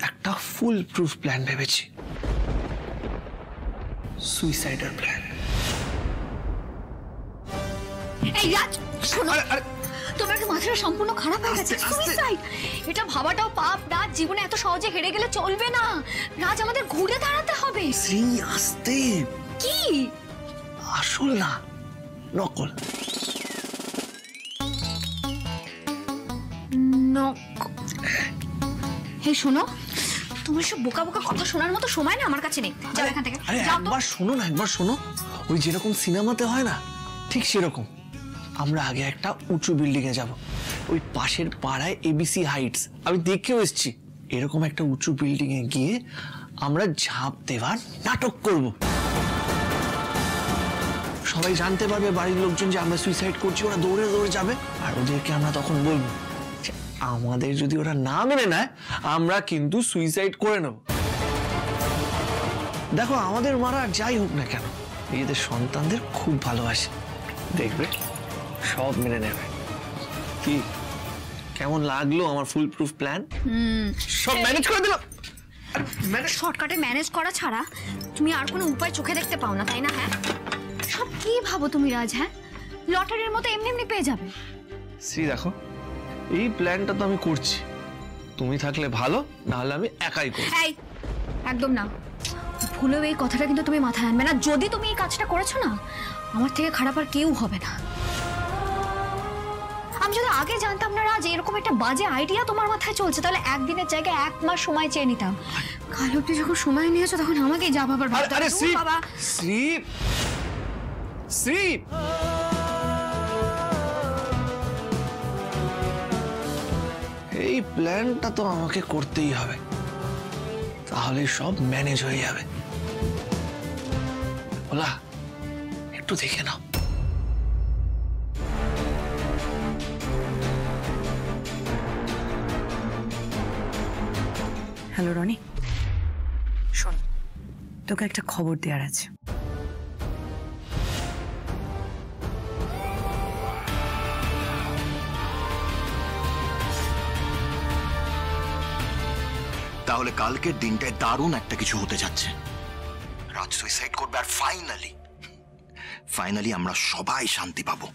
একটা full proof plan ভেবেছি, সুইসাইডার plan. এই রাজ শোনো, তোমার কি মাথাটা সম্পূর্ণ খারাপ হয়ে গেছে? সুইসাইড এটা ভাবাটাও পাপ। রাজ জীবনে এত সহজে হেরে গেলে চলবে না। রাজ আমাদের ঘুরে দাঁড়াতে হবে। শ্রী আস্তে। কি? আসল না, নকল। হে শোনো, তোমার সব বোকা বোকা কথা শোনার মতো সময় না আমার কাছে নেই। যাও এখান থেকে। আরে একবার শোনো না, একবার শোনো। ওই যেরকম সিনেমাতে হয় না, ঠিক সেরকম আমরা আগে একটা উঁচু বিল্ডিং এ যাব। ওই পাশের পাড়ায় এবিসি হাইটস, আমি দেখেও এসেছি। এরকম একটা উঁচু বিল্ডিং এ গিয়ে আমরা ঝাঁপ দেওয়ার নাটক করব। সবাই জানতে পারবে, বাড়ির লোকজন, যে আমরা সুইসাইড করছি। ওরা দৌড়ে দৌড়ে যাবে, আর ওদেরকে আমরা তখন বলবো আমাদের যদি ওরা না মেনে নেয়, আমরা কিন্তু সুইসাইড করে নেব। দেখো, আমাদের মারা যাই হোক না কেন, নিজেদের সন্তানদের খুব ভালোবাসে, দেখবে সব মেনে নেবে। কি কেমন লাগলো আমার ফুল প্রুফ প্ল্যান? সব ম্যানেজ করে দিলাম। শর্টকাটে ম্যানেজ করা ছাড়া তুমি আর কোনো উপায় চোখে দেখতে পাও না, তাই না? হ্যাঁ, সব কি ভাবো তুমি রাজ? হ্যাঁ, লটারির মতো এমনি এমনি পেয়ে যাবে। শ্রী দেখো, এই প্ল্যানটা তো আমি করছি, তুমি থাকলে ভালো, না হলে আমি একাই করব। এই একদম না, ভুলেও এই কথাটা কিন্তু তুমি মাথায় আনবে না। যদি তুমি এই কাজটা করেছো না, আমার থেকে খারাপ আর কেউ হবে না। আমি যদি আগে জানতাম না রাজ এরকম একটা বাজে আইডিয়া তোমার মাথায় চলছে, তাহলে একদিনের জায়গায় 1 মাস সময় চেয়ে নিতাম। কাল অব্দি যখন সময় নিয়েছো তখন আমাকেই যা ভাবার ভাবতে হবে। আরে শ্রী, বাবা শ্রী, শ্রী, এই প্ল্যানটা তো আমাকে করতেই হবে, তাহলে সব ম্যানেজ হয়ে যাবে। ওলা, একটু দেখে নাও। হ্যালো রনি, শোন, তোকে একটা খবর দেওয়ার আছে। তাহলে কালকের দিনটায় দারুণ একটা কিছু হতে যাচ্ছে। রাজ সুইসাইড করবে, আর ফাইনালি আমরা সবাই শান্তি পাবো।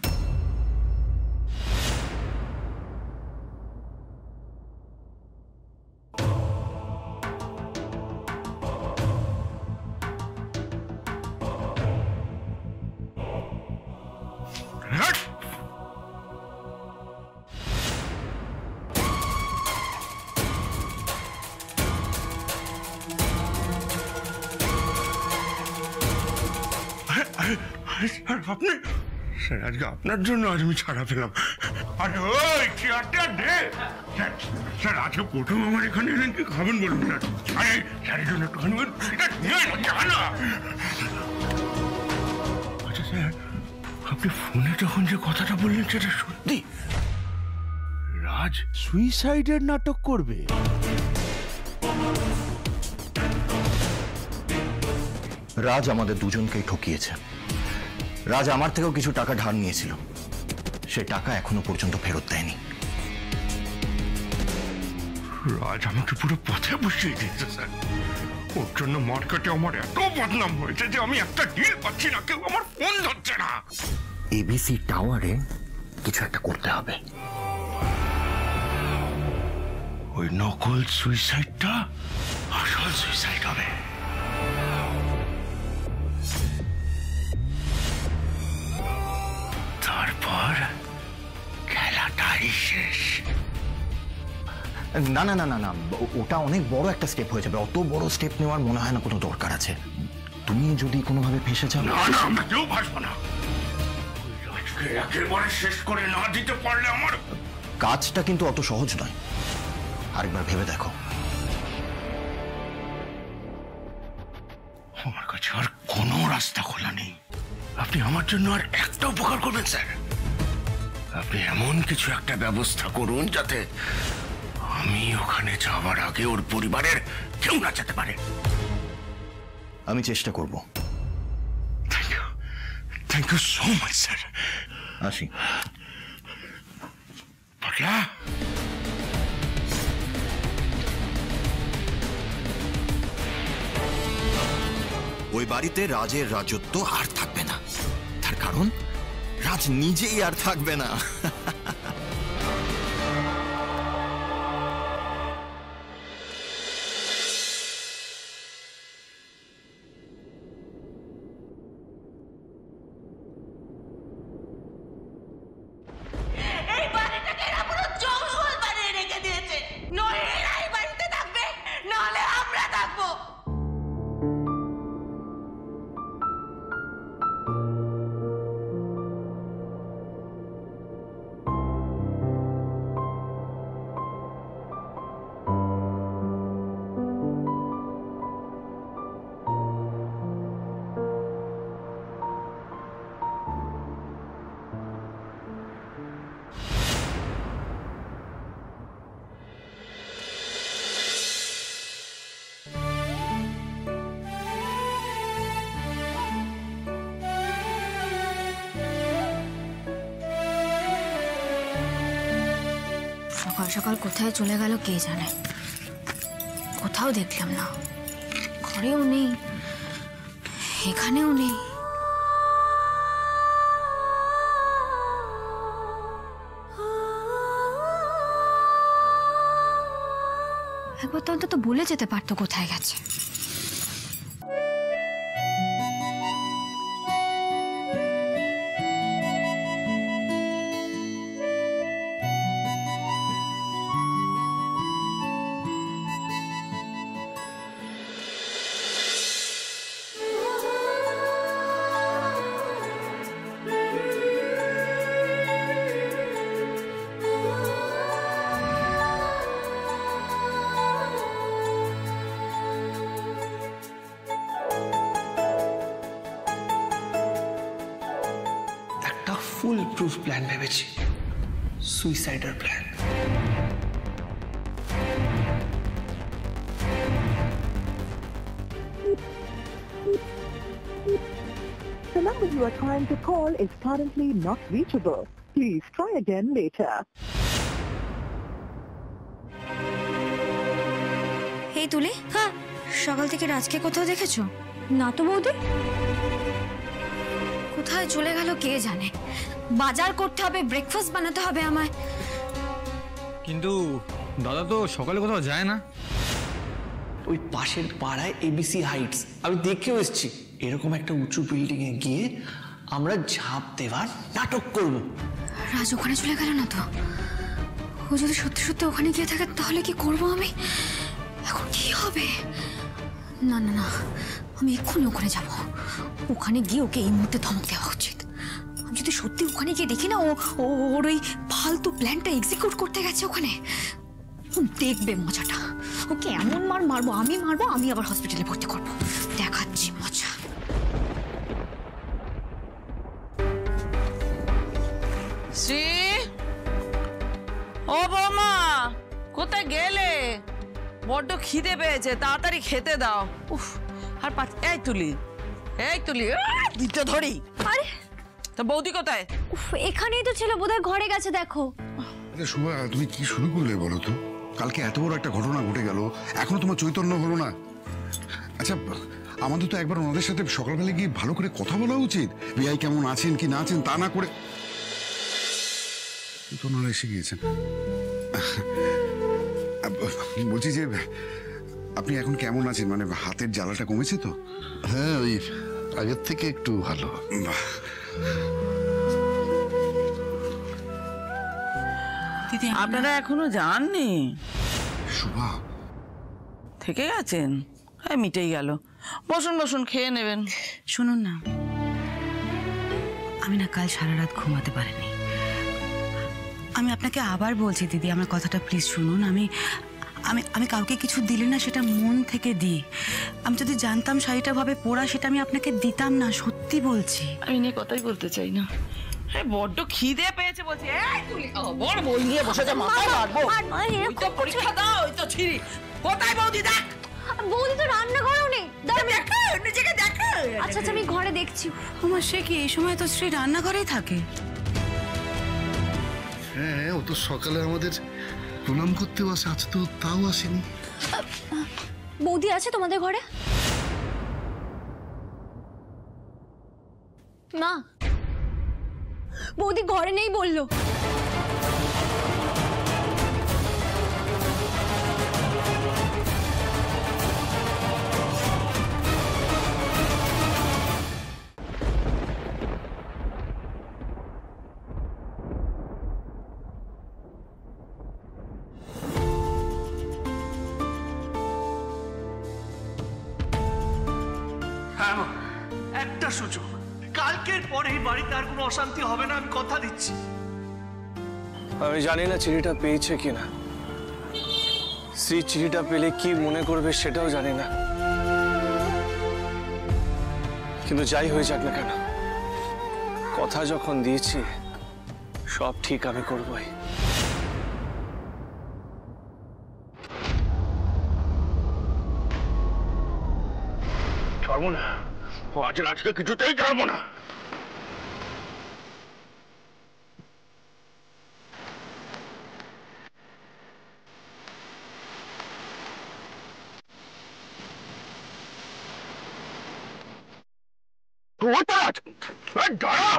আপনি স্যার, আজকে আপনার জন্য আজ আমি ছাড়া পেলাম। আরে ওই চেয়ারটা দে স্যার। আজকে প্রথম আমার এখানে এলেন, কি খাবেন বলুন স্যার? আরে স্যারের জন্য একটুখানি না। আচ্ছা স্যার, আপনি ফোনে যখন যে কথাটা বললেন সেটা সত্যি? রাজ সুইসাইডের নাটক করবে? রাজ আমাদের দুজনকেই ঠকিয়েছে। রাজ আমার থেকেও কিছু টাকা ধার নিয়েছিল, সে টাকা এখনো পর্যন্ত ফেরত দেয়নি। রাজ আমাকে পুরো পথে বসিয়ে দিয়েছে স্যার। ওর জন্য মার্কেটে আমার এত বদনাম হয়েছে যে আমি একটা ডিল পাচ্ছি না, কেউ আমার ফোন ধরছে না। এবিসি টাওয়ারে কিছু একটা করতে হবে। ওই নকল সুইসাইডটা আসল সুইসাইড হবে। তারপর খেলাটাই শেষ। না না না না না, ওটা অনেক বড় একটা স্টেপ হয়ে যাবে। অত বড় স্টেপ নেওয়ার মনে হয় না কোনো দরকার আছে। তুমি যদি কোনোভাবে ফেঁসে যাও। না না, আমরা কেউ ভাসবো না। রাজকে একেবারে শেষ করে না দিতে পারলে আমার কাজটা কিন্তু অত সহজ নয়, আরেকবার ভেবে দেখো। আমার কাছে আর কোনো রাস্তা খোলা নেই। আপনি আমার জন্য আর একটা উপকার করবেন স্যার। আপনি এমন কিছু একটা ব্যবস্থা করুন যাতে আমি ওখানে যাওয়ার আগে ওর পরিবারের কেউ না যেতে পারে। আমি চেষ্টা করব। Thank you so much sir. আসি। পাগলা, ওই বাড়িতে রাজের রাজত্ব আর থাকবে না। তার কারণ রাজ নিজেই আর থাকবে না। এই বাড়িটাকে এরা পুরো জঙ্গল বানিয়ে রেখে দিয়েছে। নয় এরা এই বাড়িতে থাকবে, নাহলে আমরা থাকবো। সকাল সকাল কোথায় চলে গেল কে জানে, কোথাও দেখলাম না, ঘরেও নেই, এখানেও নেই। একবার তো অন্তত বলে যেতে পারতো কোথায় গেছে। একটা ফুল প্রুফ প্ল্যান ভেবেছি, সুইসাইডার plan. The number you are trying to call is currently not reachable. Please try again later. এই তুলি, হ্যাঁ, সকাল থেকে রাজকে কোথাও দেখেছো? না তো বৌদি। কোথায় চলে গেল কে জানে। বাজার করতে হবে, ব্রেকফাস্ট বানাতে হবে আমায়। কিন্তু দাদা তো সকালে কোথাও যায় না। ওই পাশের পাড়ায় এবিসি হাইটস, আমি দেখেও এসেছি। এরকম একটা উঁচু বিল্ডিং এ গিয়ে আমরা ঝাঁপ দেওয়ার নাটক করব। রাজ ওখানে চলে গেল না তো? ও যদি সত্যি সত্যি ওখানে গিয়ে থাকে তাহলে কি করব আমি? এখন কি হবে? না না না, আমি এক্ষুনি ওখানে যাব। ওখানে গিয়ে ওকে এই মুহূর্তে ধমক দেওয়া উচিত। আমি যদি সত্যি ওখানে গিয়ে দেখি না ওর ওই ফালতু প্ল্যানটা এক্সিকিউট করতে গেছে ওখানে, ও দেখবে মজাটা। ওকে এমন মারবো, আমি আবার হসপিটালে ভর্তি করবো। দেখাচ্ছি মজা। শ্রী, ও বৌমা, কোথায় গেলে? বড্ড খিদে পেয়েছে, তাড়াতাড়ি খেতে দাও। উফ, আর এই তুলি, দিতে ধরি। আরে তা বৌদি কোথায়? উফ, এখানেই তো ছিল, বোধহয় ঘরে গেছে। দেখো। আরে শুভা, তুমি কি শুরু করলে বলো তো? কালকে এত বড় একটা ঘটনা ঘটে গেল, এখনো তোমার চৈতন্য হলো না? আচ্ছা, আমাদের তো একবার ওনাদের সাথে সকালবেলা গিয়ে ভালো করে কথা বলা উচিত। বিআই কেমন আছেন কি না আছেন তা না করে তো ওনারা এসে গিয়েছেন। বলছি যে আপনি এখন কেমন আছেন, মানে হাতের জ্বালাটা কমেছে তো? হ্যাঁ, ওই আগের থেকে একটু ভালো। বাহ, আপনারা এখনো যাননি? শুভা থেকে গেছেন? হ্যাঁ, মিটেই গেল। বসুন বসুন, খেয়ে নেবেন। শুনুন না, আমি না কাল সারা রাত ঘুমাতে পারিনি। আমি আপনাকে আবার বলছি দিদি, আমার কথাটা প্লিজ শুনুন। আমি আমি আমি কাউকে কিছু দিলে না সেটা মন থেকে দিই। আমি যদি জানতাম শাড়িটা ভাবে পরা, সেটা আমি আপনাকে দিতাম না, সত্যি বলছি। আমি নিয়ে কথাই বলতে চাই না। বড্ড খিদে পেয়েছে বলছি। বড় বই নিয়ে বসে যা, মাথায় মারবো। ওই তো পরীক্ষা দাও, ওই তো ছিরি। কোথায় বৌদি? দেখ, বৌদি তো রান্নাঘরেও নেই। দেখো নিজেকে দেখো। আচ্ছা আচ্ছা, আমি ঘরে দেখছি। আমার সে কি এই সময় তো শ্রী রান্নাঘরেই থাকে? হ্যাঁ, ও তো সকালে আমাদের প্রণাম করতেও আসে, আজ তো তাও আসেনি। বৌদি আছে তোমাদের ঘরে? না, বৌদি নেই। আচ্ছা আচ্ছা, আমি ঘরে দেখছি। আমার সে কি এই সময় তো শ্রী রান্নাঘরেই থাকে? হ্যাঁ, ও তো সকালে আমাদের প্রণাম করতেও আসে, আজ তো তাও আসেনি। বৌদি আছে তোমাদের ঘরে? না, মা, বৌদি ঘরে নেই বললো। একটা সুযোগ, কালকের পরে এই বাড়িতে আর কোনো অশান্তি হবে না, আমি কথা দিচ্ছি। আমি জানি না চিঠিটা পেয়েছে কিনা, শ্রী চিঠিটা পেলে কি মনে করবে সেটাও জানি না, কিন্তু যাই হয়ে যাক না কেন, কথা যখন দিয়েছি সব ঠিক আমি করবই। ছাড়বো না, আজ রাজকে কিছুতেই ছাড়বো না। দাঁড়া,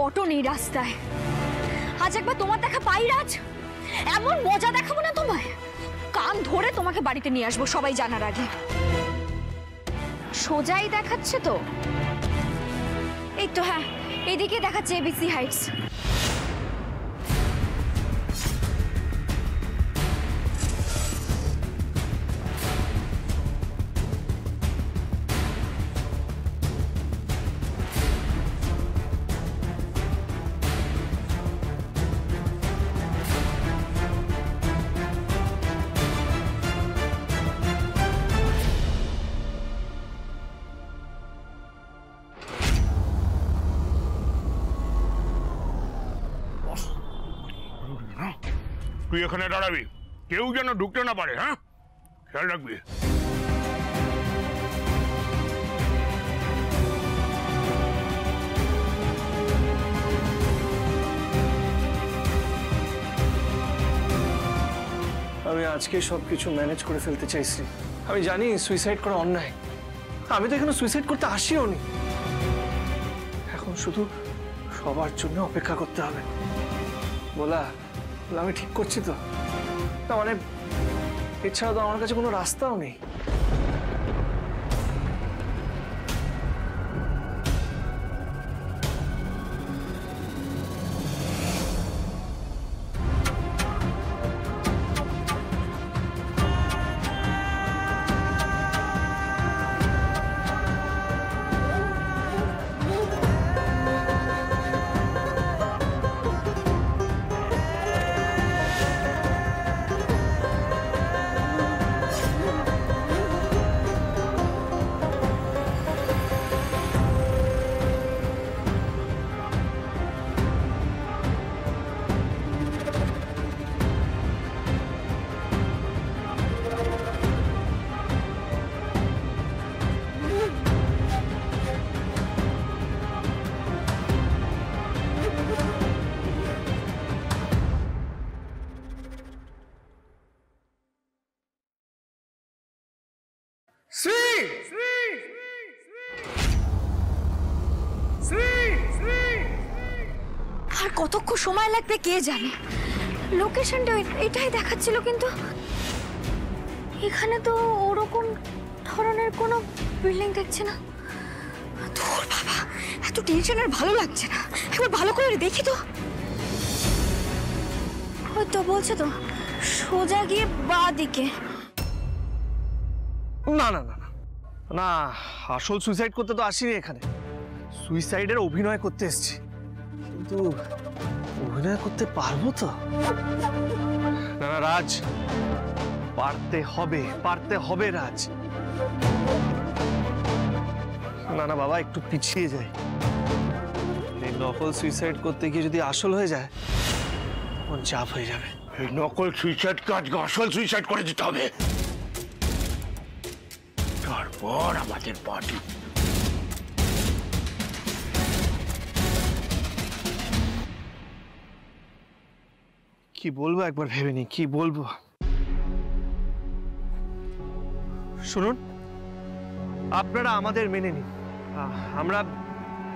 অটো নেই রাস্তায়, আজ একবার তোমার দেখা পাই রাজ, এমন মজা দেখাবো না তোমায়, কান ধরে তোমাকে বাড়িতে নিয়ে আসবো সবাই জানার আগে। সোজাই দেখাচ্ছে তো, এই তো, হ্যাঁ এদিকে দেখাচ্ছে এবিসি হাইটস। তুই এখানে দাঁড়াবি, কেউ যেন ঢুকতে না পারে, হ্যাঁ খেয়াল রাখবি। আমি আজকে সবকিছু ম্যানেজ করে ফেলতে চাইছি। আমি জানি সুইসাইড করা অন্যায়, আমি তো এখানে সুইসাইড করতে আসিও নি। এখন শুধু সবার জন্য অপেক্ষা করতে হবে। বলা আমি ঠিক করছি তো? না মানে এছাড়া তো আমার কাছে কোনো রাস্তাও নেই। আর কতক্ষণ সময় লাগবে কে জানে। লোকেশনটা এটাই দেখাচ্ছিল, কিন্তু এখানে তো ওরকম ধরনের কোনো বিল্ডিং দেখছি না। ধুর বাবা, এত টেনশন আর ভালো লাগছে না, একবার ভালো করে দেখি তো। ওই তো বলছে তো সোজা গিয়ে বাঁ দিকে। না না না না, আসল সুইসাইড করতে তো আসিনি এখানে, সুইসাইডের অভিনয় করতে এসেছি। কিন্তু অভিনয় করতে পারবো তো? না না রাজ, পারতে হবে রাজ। না না বাবা, একটু পিছিয়ে যাই। এই নকল সুইসাইড করতে গিয়ে যদি আসল হয়ে যায় তখন চাপ হয়ে যাবে। এই নকল সুইসাইডকে আজকে আসল সুইসাইড করে দিতে হবে, তারপর আমাদের পার্টি। কি বলবো একবার ভেবে নি, কি বলবো। শুনুন, আপনারা আমাদের মেনে নিন, আমরা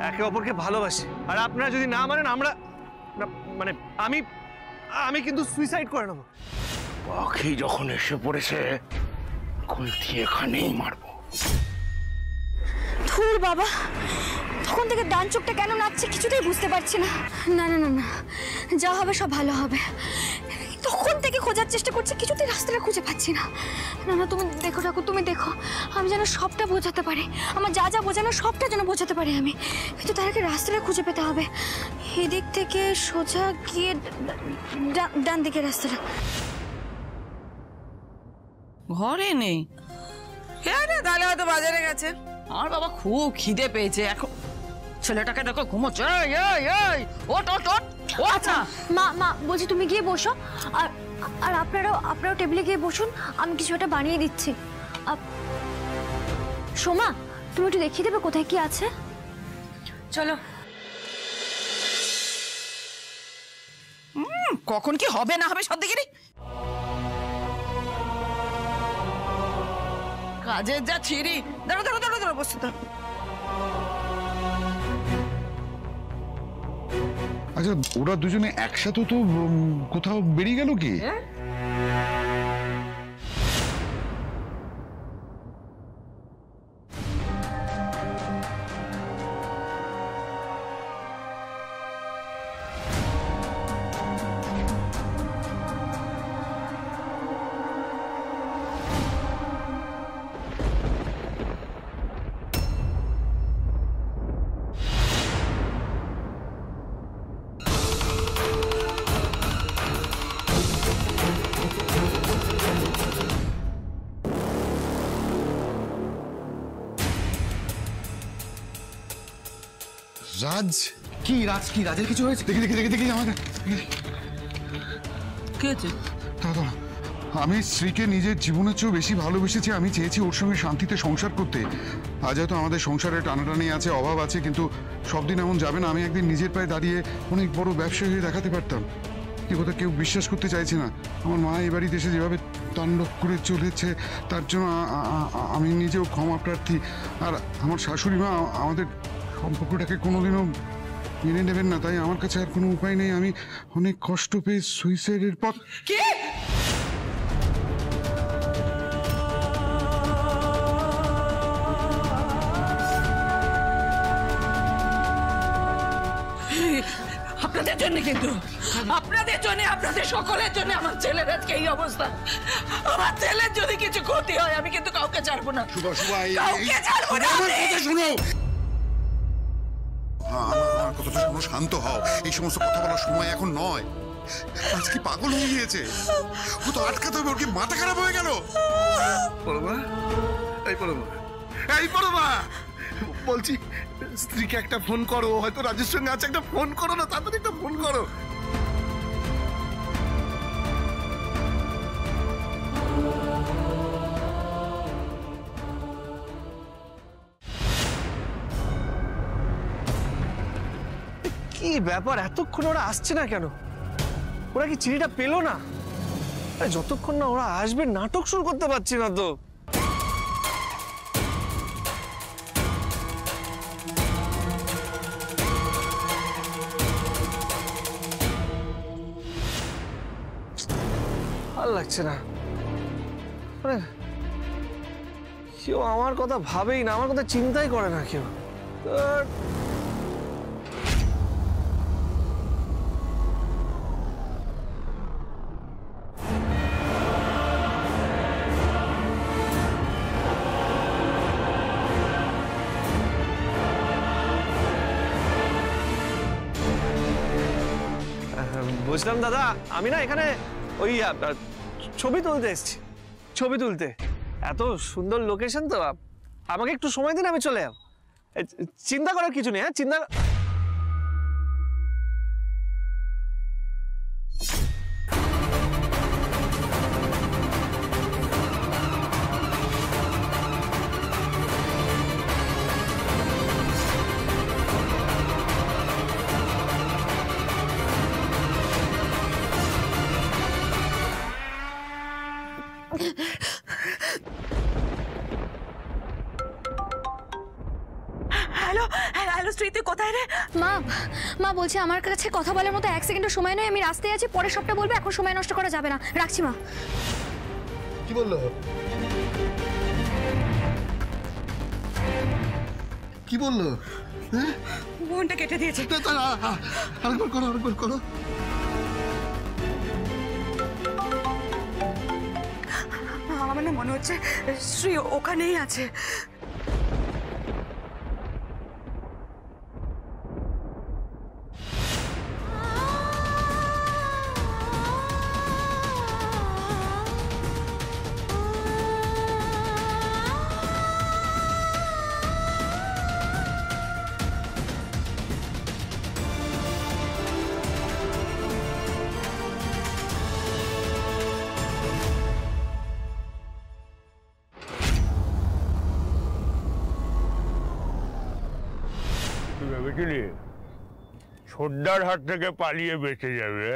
একে অপরকে ভালোবাসি। আর আপনারা যদি না মানেন, আমরা মানে আমি কিন্তু সুইসাইড করে নেবো। পাখি যখন এসে পড়েছে খুলতি এখানেই মারবো। ধুর বাবা, তখন থেকে ডান চোখটা কেন নাচছে কিছুতেই বুঝতে পারছি না। না না না না, যা হবে সব ভালো হবে। তখন থেকে খোঁজার চেষ্টা করছি, কিছুতেই রাস্তাটা খুঁজে পাচ্ছি না। না না, তুমি দেখো ঠাকুর, তুমি দেখো, আমি যেন সবটা বোঝাতে পারি, আমার যা যা বোঝানো সবটা যেন বোঝাতে পারি আমি। কিন্তু তার আগে রাস্তাটা খুঁজে পেতে হবে। এদিক থেকে সোজা গিয়ে ডান দিকে রাস্তাটা। ঘরে নেই, তাহলে হয়তো বাজারে গেছে। আমার বাবা খুব খিদে পেয়েছে এখন। ছেলেটাকে দেখো ঘুমোচ্ছে। আচ্ছা মা, বলছি তুমি গিয়ে বসো, আর আপনারাও টেবিলে গিয়ে বসুন, আমি কিছু একটা বানিয়ে দিচ্ছি। সোমা, তুমি একটু দেখিয়ে দেবে কোথায় কি আছে? চলো। কখন কি হবে না হবে সব দেখে নি। কাজের যা ছিঁড়ি। দাঁড়ো দাঁড়ো দাঁড়ো দাঁড়ো, বসতে দাও। আচ্ছা, ওরা দুজনে একসাথে তো কোথাও বেরিয়ে গেল কি? রাজ কি রাজের কিছু হয়েছে? দেখি আমাদের কি হয়েছে? দাদা, আমি স্ত্রীকে নিজের জীবনের চেয়েও বেশি ভালোবেসেছি। আমি চেয়েছি ওর সঙ্গে শান্তিতে সংসার করতে। আজ হয়তো আমাদের সংসারে টানাটানি আছে, অভাব আছে, কিন্তু সব দিন এমন যাবে না। আমি একদিন নিজের পায়ে দাঁড়িয়ে অনেক বড় ব্যবসায়ী হয়ে দেখাতে পারতাম। এ কথা কেউ বিশ্বাস করতে চাইছে না। আমার মা এই বাড়িতে এসে যেভাবে তাণ্ডব করে চলেছে, তার জন্য আমি নিজেও ক্ষমা প্রার্থী। আর আমার শাশুড়ি মা আমাদের সম্পর্কটাকে কোনোদিনও মেনে নেবেন না, তাই আমার কাছে আর কোনো উপায় নেই। আমি অনেক কষ্ট পেয়ে সুইসাইডের পথ। কি? আপনাদের জন্য, কিন্তু আপনাদের জন্য, আপনাদের সকলের জন্য আমার ছেলের আজকে এই অবস্থা। আমার ছেলের যদি কিছু ক্ষতি হয় আমি কিন্তু কাউকে ছাড়বো না। কাউকে ছাড়বো না। শোনো, আমার কথাটা শোনো, শান্ত হও। এই সমস্ত কথা বলার সময় এখন নয়। আজ কি পাগল হয়ে গিয়েছে? ও তো আটকাতে হবে। ওর কি মাথা খারাপ হয়ে গেল? পড়বা বলছি, স্ত্রীকে একটা ফোন করো, হয়তো রাজের সঙ্গে আছে, একটা ফোন করো না, তাড়াতাড়ি একটা ফোন করো। কি ব্যাপার, এতক্ষণ ওরা আসছে না কেন? ওরা কি চিঠিটা পেলো না? যতক্ষণ না ওরা আসবে নাটক শুরু করতে পারছি না তো। ভাল লাগছে না, মানে কেউ আমার কথা ভাবেই না, আমার কথা চিন্তাই করে না কেউ। বুঝলাম দাদা, আমি না এখানে ওই ছবি তুলতে এসেছি, ছবি তুলতে। এত সুন্দর লোকেশন তো, আমাকে একটু সময় দিন, আমি চলে যাব। চিন্তা করার কিছু নেই। হ্যাঁ, চিন্তা হ্যালো হ্যালো শ্রী, তুই কোথায় রে? মা মা বলছি আমার কাছে কথা বলার মতো 1 সেকেন্ডও সময় নেই, আমি রাস্তায় আছি, পরে সবটা বলবো, এখন সময় নষ্ট করা যাবে না, রাখছি মা। কি বললো? কি বললো? ফোনটা কেটে দিয়েছে। আরেকবার করো, আরেকবার করো। আমার না মনে হচ্ছে শ্রী ওখানেই আছে। ভেবেছিলি ছোটদার হাত থেকে পালিয়ে বেঁচে যাবে?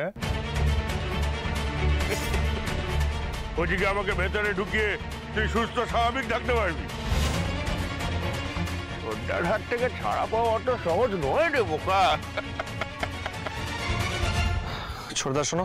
ওদিকে আমাকে ভেতরে ঢুকিয়ে তুই সুস্থ স্বাভাবিক থাকতে পারবি? ছোটদার হাত থেকে ছাড়া পাওয়া অত সহজ নয় রে বোকা। ছোটদা শোনো।